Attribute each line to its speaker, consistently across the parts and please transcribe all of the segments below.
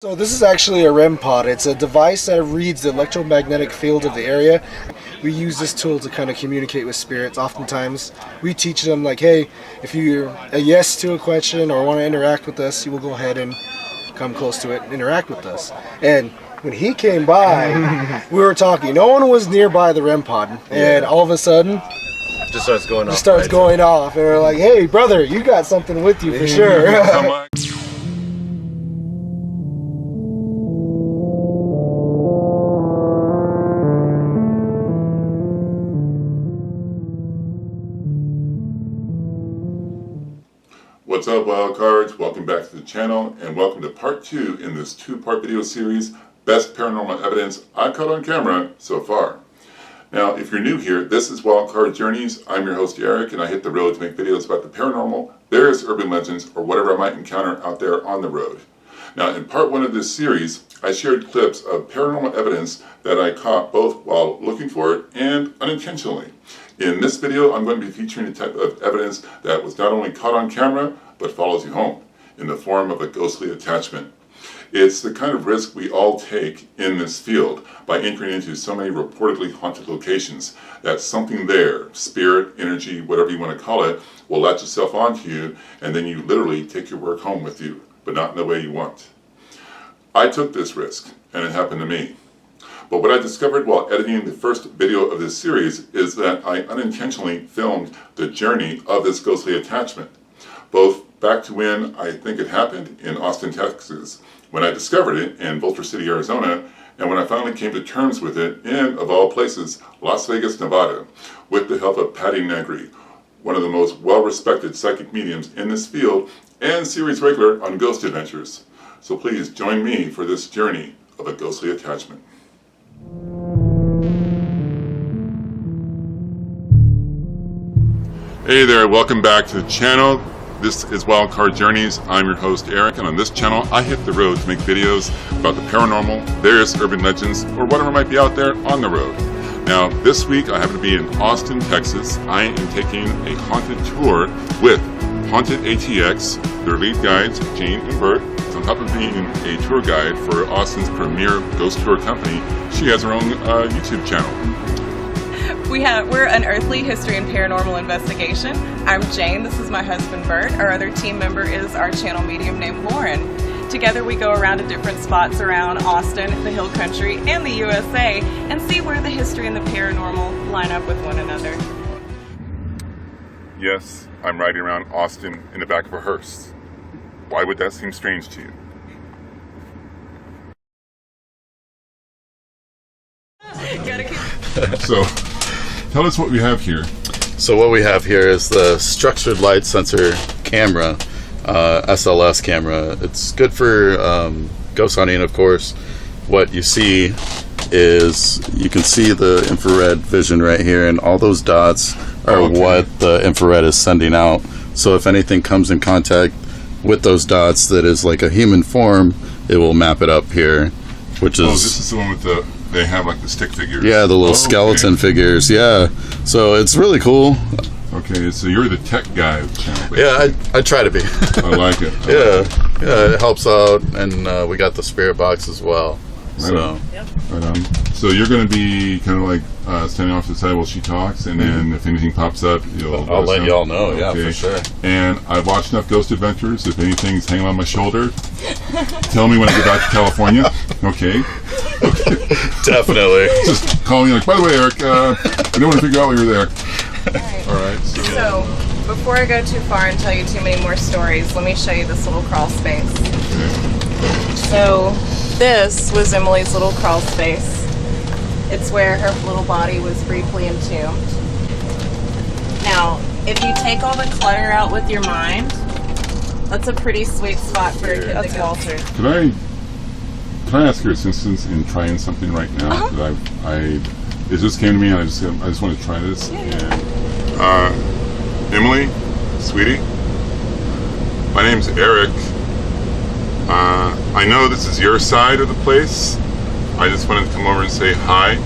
Speaker 1: So this is actually a REM pod. It's a device that reads the electromagnetic field of the area. We use this tool to kind of communicate with spirits. Oftentimes we teach them like, hey, if you're a yes to a question or want to interact with us, you will go ahead and come close to it and interact with us. And when he came by, we were talking. No one was nearby the REM pod. And all of a sudden,
Speaker 2: just starts going off.
Speaker 1: And we're like, hey, brother, you got something with you for sure.
Speaker 3: What's up, wild cards? Welcome back to the channel and welcome to part 2 in this 2-part video series, Best Paranormal Evidence I Caught on Camera So Far. Now, if you're new here, this is Wild Card Journeys. I'm your host Eric, and I hit the road to make videos about the paranormal, various urban legends, or whatever I might encounter out there on the road. Now, in part 1 of this series, I shared clips of paranormal evidence that I caught both while looking for it and unintentionally. In this video, I'm going to be featuring a type of evidence that was not only caught on camera, but follows you home in the form of a ghostly attachment. It's the kind of risk we all take in this field by entering into so many reportedly haunted locations that something there, spirit, energy, whatever you want to call it, will latch itself onto you, and then you literally take your work home with you, but not in the way you want. I took this risk, and it happened to me. But what I discovered while editing the first video of this series is that I unintentionally filmed the journey of this ghostly attachment, both back to when I think it happened in Austin, Texas, when I discovered it in Vulture City, Arizona, and when I finally came to terms with it in, of all places, Las Vegas, Nevada, with the help of Patti Negri, one of the most well-respected psychic mediums in this field and series regular on Ghost Adventures. So please join me for this journey of a ghostly attachment. Hey there, welcome back to the channel. This is Wildcard Journeys. I'm your host Eric, and on this channel I hit the road to make videos about the paranormal, various urban legends, or whatever might be out there on the road. Now, this week I happen to be in Austin, Texas. I am taking a haunted tour with Haunted ATX, their lead guides, Jane and Bert. On top of being a tour guide for Austin's premier ghost tour company, she has her own YouTube channel.
Speaker 4: We're Unearthly History and Paranormal Investigation. I'm Jane, this is my husband Bert. Our other team member is our channel medium named Lauren. Together we go around to different spots around Austin, the Hill Country, and the USA and see where the history and the paranormal line up with one another.
Speaker 3: Yes, I'm riding around Austin in the back of a hearse. Why would that seem strange to you? So, tell us what we have here.
Speaker 5: So what we have here is the structured light sensor camera, SLS camera. It's good for ghost hunting, of course. What you see is, you can see the infrared vision right here, and all those dots are what the infrared is sending out. So if anything comes in contact with those dots that is like a human form, it will map it up here, which is...
Speaker 3: Oh, this is the one with the... They have like the stick figures.
Speaker 5: Yeah, the little skeleton figures. Yeah, so it's really cool.
Speaker 3: Okay, so you're the tech guy of the channel.
Speaker 5: Yeah, I try to be.
Speaker 3: I like it.
Speaker 5: Yeah, it helps out, and we got the spirit box as well.
Speaker 3: Right on. Right on. So you're going to be kind of like standing off to the side while she talks, and then if anything pops up,
Speaker 5: I'll let y'all know. Yeah, for sure.
Speaker 3: And I've watched enough Ghost Adventures. If anything's hanging on my shoulder, tell me when I get back to California. Okay.
Speaker 5: Definitely.
Speaker 3: Just call me like, by the way, Eric, I didn't want to figure out why you were there. All right.
Speaker 4: So before I go too far and tell you too many more stories, let me show you this little crawl space.
Speaker 3: Okay.
Speaker 4: So this was Emily's little crawl space. It's where her little body was briefly entombed. Now, if you take all the clutter out with your mind, that's a pretty sweet spot for a kid to go. Vulture.
Speaker 3: Can I ask your assistance in trying something right now? It just came to me, and I just want to try this.
Speaker 4: Yeah.
Speaker 3: And Emily, sweetie, my name's Eric. I know this is your side of the place. I just wanted to come over and say hi.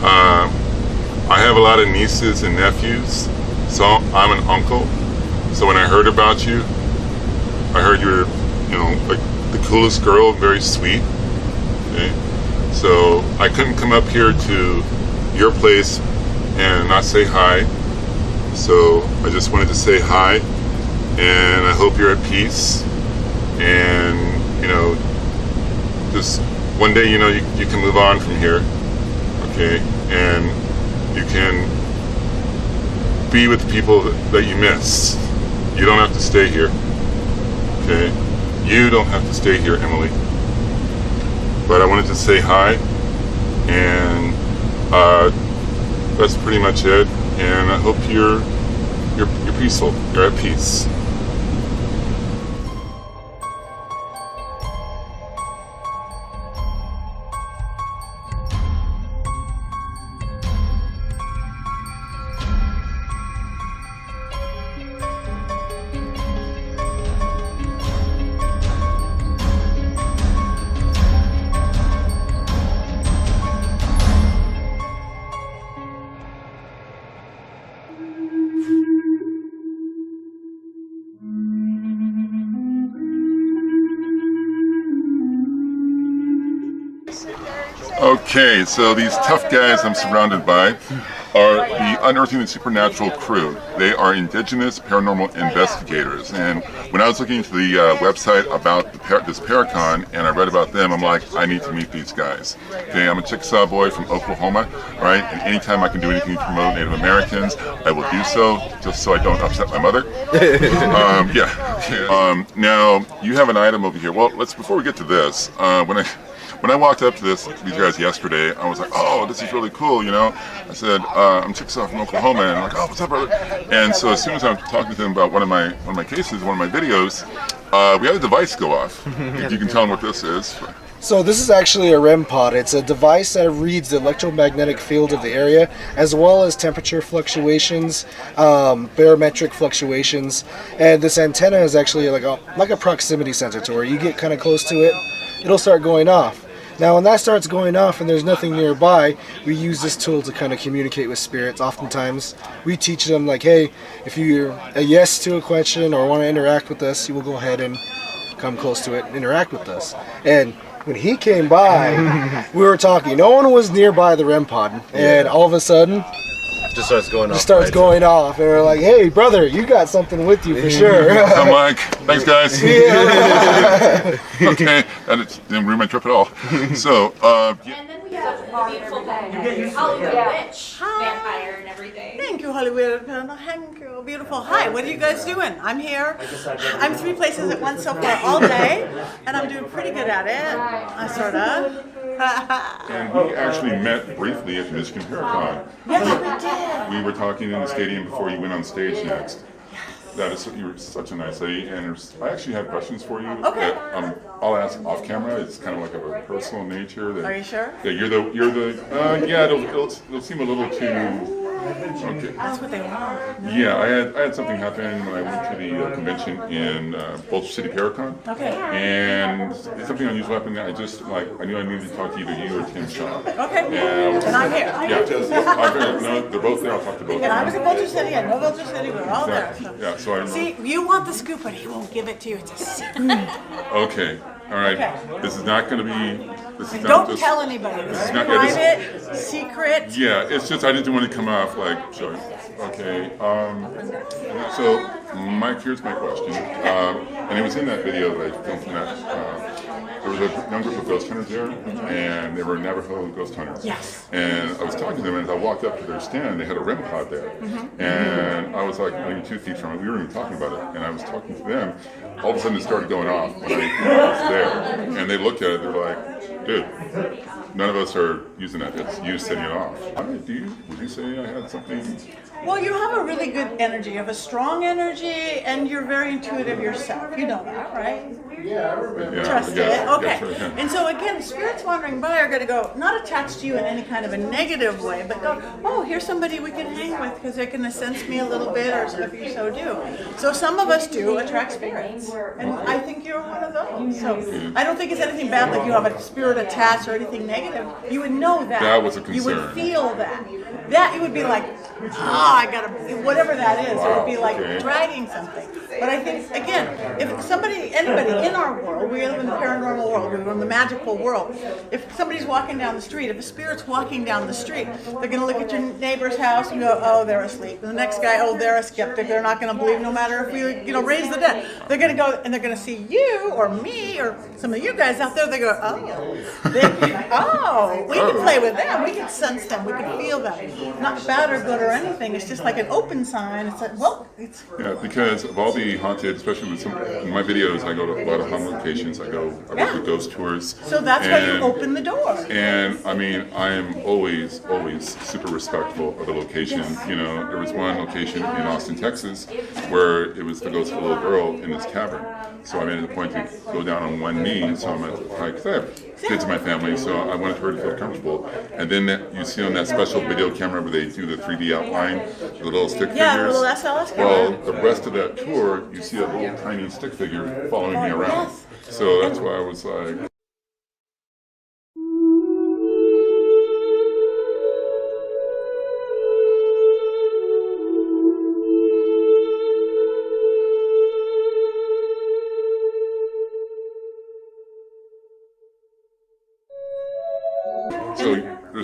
Speaker 3: I have a lot of nieces and nephews, so I'm an uncle. So when I heard about you, I heard you were, like the coolest girl, very sweet. Okay? So I couldn't come up here to your place and not say hi. So I just wanted to say hi, and I hope you're at peace. And just one day, you can move on from here, okay? And you can be with the people that you miss. You don't have to stay here, okay? You don't have to stay here, Emily. But I wanted to say hi, and that's pretty much it. And I hope you're peaceful. You're at peace. Okay, so these tough guys I'm surrounded by are the Unearthing the Supernatural crew. They are indigenous paranormal investigators, and when I was looking into the website about this Paracon and I read about them, I'm like, I need to meet these guys. Okay, I'm a Chickasaw boy from Oklahoma, right? And anytime I can do anything to promote Native Americans, I will do so, just so I don't upset my mother. Now you have an item over here. Well, before we get to this, when I walked up to these guys yesterday, I was like, oh, this is really cool, I said, I'm Chickasaw from Oklahoma, and I'm like, oh, what's up, brother? And so as soon as I'm talking to them about one of my cases, one of my videos, we had a device go off. If you can tell them what this is.
Speaker 1: So this is actually a REM pod. It's a device that reads the electromagnetic field of the area, as well as temperature fluctuations, barometric fluctuations, and this antenna is actually like a proximity sensor, to where you get kind of close to it, it'll start going off. Now when that starts going off and there's nothing nearby, we use this tool to kind of communicate with spirits. Oftentimes we teach them like, hey, if you're a yes to a question or want to interact with us, you will go ahead and come close to it and interact with us. And when he came by, we were talking, no one was nearby the REM pod, and all of a sudden
Speaker 2: just starts going off.
Speaker 1: And we're like, hey, brother, you got something with you for sure.
Speaker 3: I'm like, thanks, guys.
Speaker 1: Yeah.
Speaker 3: Okay, that didn't ruin my trip at all. So,
Speaker 6: and then we have the beautiful Hollywood witch vampire and everything.
Speaker 7: Thank you, Hollywood. Thank you, beautiful. Hi, what are you guys doing? I'm here. I'm 3 places at once so far all day, and I'm doing pretty good at it, sort of.
Speaker 3: And we actually met briefly at the Michigan Paracon.
Speaker 7: Yes, we did.
Speaker 3: We were talking in the stadium before you went on stage next. You were such a nice lady, and I actually have questions for you.
Speaker 7: Okay.
Speaker 3: That, I'll ask off camera. It's kind of like of a personal nature.
Speaker 7: Are you sure?
Speaker 3: Yeah, you're the. Yeah, it'll seem a little too. Okay.
Speaker 7: That's what they want.
Speaker 3: Yeah, I had something happen when I went to the convention in Vulture City Paracon.
Speaker 7: Okay.
Speaker 3: And something unusual happened. I knew I needed to talk to either you or Tim Shaw.
Speaker 7: Okay.
Speaker 3: And
Speaker 7: I'm here.
Speaker 3: Yeah. No, they're both there. I'll talk to both of them.
Speaker 7: And I was in Vulture City, and no Vulture City, we're all
Speaker 3: Exactly.
Speaker 7: there. So.
Speaker 3: Yeah, so I don't know.
Speaker 7: See, you want the scoop, but he won't give it to you. It's a secret.
Speaker 3: Okay. All right.
Speaker 7: Okay.
Speaker 3: This is not going to be. This is not
Speaker 7: Don't
Speaker 3: just,
Speaker 7: tell anybody. This is
Speaker 3: not-
Speaker 7: private, secret.
Speaker 3: Yeah, it's just I didn't want to come off like sorry. Okay. So here's my question, and it was in that video that I filmed from that. There was a young group of ghost hunters there, and they were Navajo ghost hunters.
Speaker 7: Yes.
Speaker 3: And I was talking to them, and as I walked up to their stand, they had a REM pod there. And I was like, maybe 2 feet from it. We were even talking about it, and I was talking to them. All of a sudden, it started going off when I was there. And they looked at it, they were like, dude, none of us are using that. It's you setting it off. Would you say I had something?
Speaker 7: Well, you have a really good energy. You have a strong energy, and you're very intuitive yourself. You know that, right?
Speaker 3: Yeah,
Speaker 7: Trust
Speaker 3: I guess,
Speaker 7: it. Okay.
Speaker 3: Right, yeah.
Speaker 7: And so again, spirits wandering by are going to go, not attached to you in any kind of a negative way, but go, oh, here's somebody we can hang with because they can sense me a little bit, or if you so do. So some of us do attract spirits, and I think you're one of those. So I don't think it's anything bad, like you have a spirit attached or anything negative. You would know that.
Speaker 3: That was a concern.
Speaker 7: You would feel that. That you would be like, I gotta, whatever that is, it would be like
Speaker 3: Okay.
Speaker 7: dragging something. But I think, again, if anybody in our world, we live in the paranormal world, we live in the magical world. If somebody's walking down the street, if a spirit's walking down the street, they're going to look at your neighbor's house and go, oh, they're asleep. And the next guy, oh, they're a skeptic. They're not going to believe no matter if we, raise the dead. They're going to go and they're going to see you or me or some of you guys out there. They go, we can play with them. We can sense them. We can feel them. Not bad or good or anything. It's just like an open sign. It's like,
Speaker 3: yeah, because of all the haunted, especially with in my videos, I go to a lot of haunted locations. I work with ghost tours.
Speaker 7: So that's why you open the door.
Speaker 3: And I mean, I am always super respectful of the location.
Speaker 7: Yes.
Speaker 3: There was one location in Austin, Texas, where it was the ghost of a little girl in this cavern. So I made it a point to go down on one knee. So because I have kids in my family, so I wanted her to feel comfortable. And then you see on that special video camera where they do the 3D outline, the little stick figures.
Speaker 7: Yeah, the little SLS camera.
Speaker 3: Well, the rest of that tour, you see a little tiny stick figure following me around.
Speaker 7: Yes.
Speaker 3: So that's why I was like.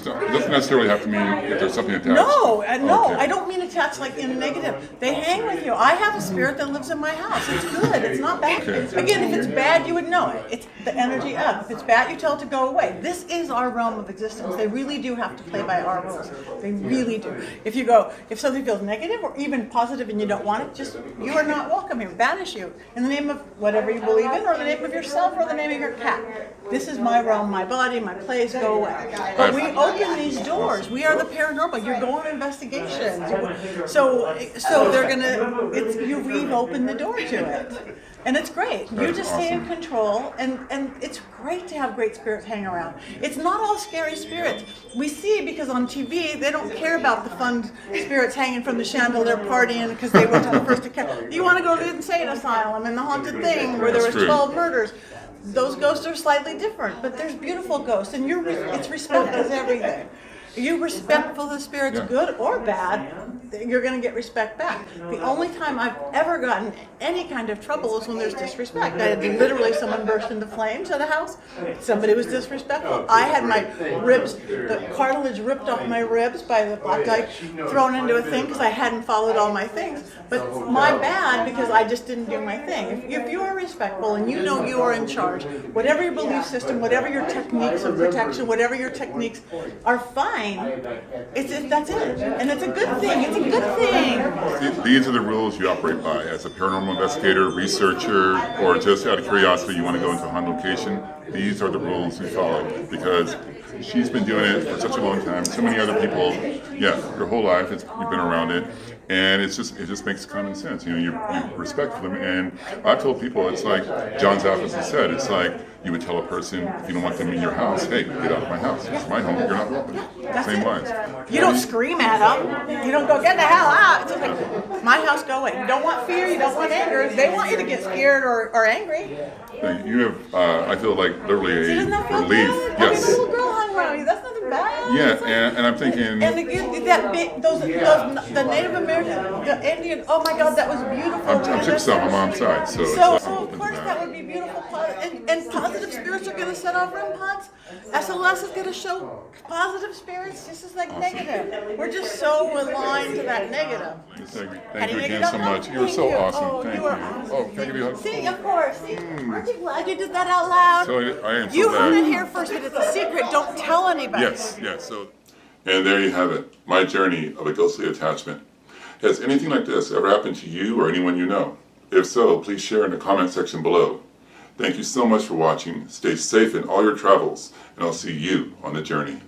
Speaker 3: So it doesn't necessarily have to mean if there's something attached.
Speaker 7: No,
Speaker 3: Okay.
Speaker 7: I don't mean attached like in a negative. They hang with you. I have a spirit that lives in my house. It's good. It's not bad.
Speaker 3: Okay.
Speaker 7: Again, if it's bad, you would know it. It's the energy of. If it's bad, you tell it to go away. This is our realm of existence. They really do have to play by our rules. They really do. If something feels negative or even positive and you don't want it, you are not welcome here. Banish you in the name of whatever you believe in, or the name of yourself, or the name of your cat. This is my realm, my body, my place. Go away. But we open these doors. We are the paranormal. You're going to investigations. So we've opened the door to it. And it's great. You just stay in control, and it's great to have great spirits hang around. It's not all scary spirits. We see, because on TV, they don't care about the fun spirits hanging from the chandelier partying because they went to the first account. You want to go to the insane asylum and the haunted thing where there was 12 murders. Those ghosts are slightly different, but there's beautiful ghosts, and it's respect is everything. You respectful of the spirits, good or bad, you're going to get respect back. The only time I've ever gotten any kind of trouble is when there's disrespect. I had literally someone burst into flames at a house. Somebody was disrespectful. I had my ribs, the cartilage ripped off my ribs by the black guy thrown into a thing because I hadn't followed all my things. But my bad, because I just didn't do my thing. If you are respectful and you know you are in charge, whatever your belief system, whatever your techniques of protection, whatever your techniques are fine, that's it. And it's a good thing. It's a good thing.
Speaker 3: These are the rules you operate by as a paranormal investigator, researcher, or just out of curiosity you want to go into a haunted location. These are the rules you follow, because she's been doing it for such a long time. So many other people, your whole life you've been around it, and it just makes common sense. You respect them, and I've told people it's like John Zappis has said. It's like you would tell a person if you don't want them in your house, hey, get out of my house. It's my home. You're not welcome. Same lines.
Speaker 7: You don't scream at them. You don't go, get the hell out. It's like, my house, go away. You don't want fear. You don't want anger. They want you to get scared or angry.
Speaker 3: You have, I feel like literally a
Speaker 7: Doesn't that feel
Speaker 3: relief.
Speaker 7: good?
Speaker 3: Yes.
Speaker 7: I mean, the little girl hung around you. That's nothing bad.
Speaker 3: Yeah, and I'm thinking.
Speaker 7: And the Native American, the Indian. Oh my God, that was beautiful.
Speaker 3: I'm Chickasaw, my mom's side, so
Speaker 7: of course that would be beautiful. And positive spirits are going to set off REM pods. SLS is going to show positive spirits just as like negative. We're just so aligned to that negative.
Speaker 3: Thank you again so much. You were so awesome.
Speaker 7: Oh,
Speaker 3: Thank
Speaker 7: you
Speaker 3: you.
Speaker 7: are awesome.
Speaker 3: Oh, can I give you a hug?
Speaker 7: See, of course. See, aren't you glad you did that out loud?
Speaker 3: So I am so
Speaker 7: You
Speaker 3: glad.
Speaker 7: heard it here first, but it's a secret. Don't tell anybody.
Speaker 3: Yes. So, and there you have it. My journey of a ghostly attachment. Has anything like this ever happened to you or anyone you know? If so, please share in the comment section below. Thank you so much for watching. Stay safe in all your travels, and I'll see you on the journey.